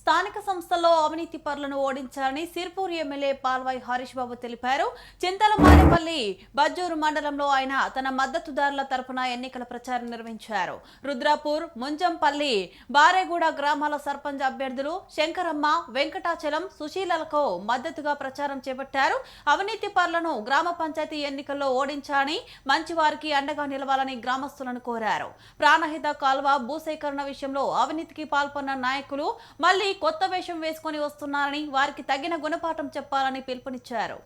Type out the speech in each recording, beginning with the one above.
స్థానిక సంస్థల్లో అవినీతి పరులను ఓడించాలని సిర్పూర్ ఎమ్మెల్యే పాల్వాయి హరీష్ బాబు తెలిపారు. చింతలమారేపల్లి బజ్జూరు మండలంలో ఆయన తన మద్దతుదారుల తరపున ఎన్నికల ప్రచారం నిర్వహించారు. రుద్రాపూర్, ముంజంపల్లి, బారేగూడ గ్రామాల సర్పంచ్ అభ్యర్థులు శంకరమ్మ, వెంకటాచలం, సుశీలలకు మద్దతుగా ప్రచారం చేపట్టారు. అవినీతి పరులను గ్రామ పంచాయతీ ఎన్నికల్లో ఓడించాలని, మంచివారికి అండగా నిలవాలని గ్రామస్తులను కోరారు. ప్రాణహిత కాల్వ భూసేకరణ విషయంలో అవినీతికి పాల్పొన్న నాయకులు మళ్లీ కొత్త వేషం వేసుకొని వస్తున్నారని, వారికి తగిన గుణపాఠం చెప్పాలని పిలుపునిచ్చారు.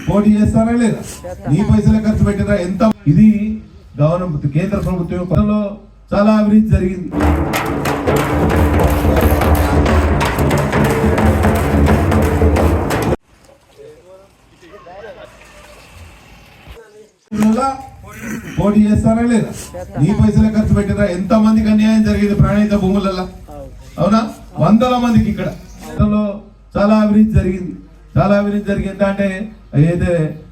పోటీ చేస్తారా లేదా? నీ పైసలు ఖర్చు పెట్టినా ఎంత? ఇది గవర్నమెంట్ కేంద్ర ప్రభుత్వంలో చాలా అవినీతి జరిగింది. పోటీ చేస్తారా లేదా? నీ పైసలు ఖర్చు పెట్టినా ఎంత మందికి అన్యాయం జరిగింది ప్రాణహిత భూములలో? అవునా? వందల మందికి ఇక్కడ చాలా అవినీతి జరిగింది. చాలా అవినీతి జరిగింది అంటే ఏదైతే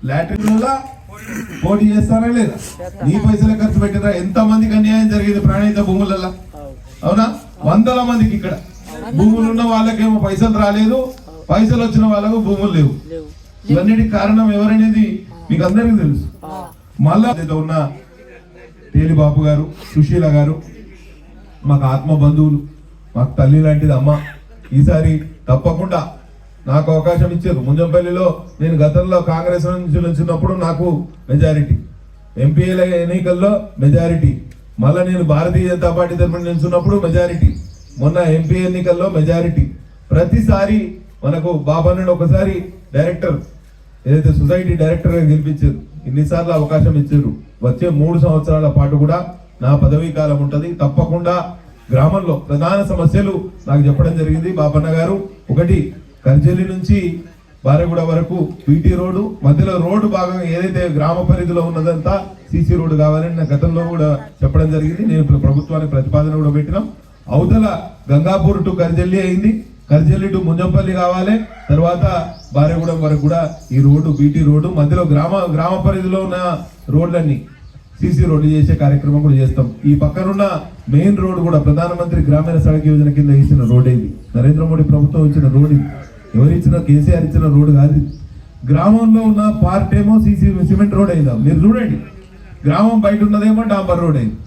లాటరీలో పోటీ చేస్తారా లేదా? నీ పైసలు ఖర్చు పెట్టినా ఎంత మందికి అన్యాయం జరిగింది ప్రాణహిత భూములలో? అవునా? వందల మందికి ఇక్కడ భూములు ఉన్న వాళ్ళకేమో పైసలు రాలేదు, పైసలు వచ్చిన వాళ్ళకు భూములు లేవు. ఇవన్నిటికి కారణం ఎవరనేది మీకు అందరికీ తెలుసు. మళ్ళా ఉన్న తేలిబాబు గారు, సుశీల గారు మాకు ఆత్మ బంధువులు, మాకు తల్లి లాంటిది అమ్మ. ఈసారి తప్పకుండా నాకు అవకాశం ఇచ్చారు. ముంజంపల్లిలో నేను గతంలో కాంగ్రెస్ నుంచి నిలిచినప్పుడు నాకు మెజారిటీ, ఎంపీల ఎన్నికల్లో మెజారిటీ, మళ్ళీ నేను భారతీయ జనతా పార్టీ తరఫున నిలిచినప్పుడు మెజారిటీ, మొన్న ఎంపీ ఎన్నికల్లో మెజారిటీ. ప్రతిసారి మనకు బాబన్నను ఒకసారి డైరెక్టర్, ఏదైతే సొసైటీ డైరెక్టర్ గా గెలిపించారు, ఇన్నిసార్లు అవకాశం ఇచ్చారు. వచ్చే 3 సంవత్సరాల పాటు కూడా నా పదవీ కాలం ఉంటది. తప్పకుండా గ్రామంలో ప్రధాన సమస్యలు నాకు చెప్పడం జరిగింది బాబన్న గారు. ఒకటి, కర్జల్లి నుంచి బారేగూడ వరకు బీటీ రోడ్డు, మధ్యలో రోడ్డు భాగంగా ఏదైతే గ్రామ పరిధిలో ఉన్నదంతా సీసీ రోడ్డు కావాలని నా గతంలో కూడా చెప్పడం జరిగింది. నేను ప్రభుత్వానికి ప్రతిపాదన కూడా పెట్టినాం. అవతల గంగాపూర్ టు కర్జల్లి అయింది, కర్జల్లి టు ముంజంపల్లి కావాలి, తర్వాత బారేగూడెం వరకు కూడా ఈ రోడ్డు బీటీ రోడ్డు, మధ్యలో గ్రామ పరిధిలో ఉన్న రోడ్లన్నీ సీసీ రోడ్డు చేసే కార్యక్రమం కూడా చేస్తాం. ఈ పక్కనున్న మెయిన్ రోడ్డు కూడా ప్రధానమంత్రి గ్రామీణ సడక్ యోజన కింద ఇచ్చిన రోడ్ ఇది, నరేంద్ర మోడీ ప్రభుత్వం ఇచ్చిన రోడ్ ఇది, ఎవరిచ్చిన కేసీఆర్ ఇచ్చిన రోడ్డు కాదు. గ్రామంలో ఉన్న పార్ట్ ఏమో సిమెంట్ రోడ్ అయిందా మీరు చూడండి, గ్రామం బయట ఉన్నదేమో డాంబర్ రోడ్ అయింది.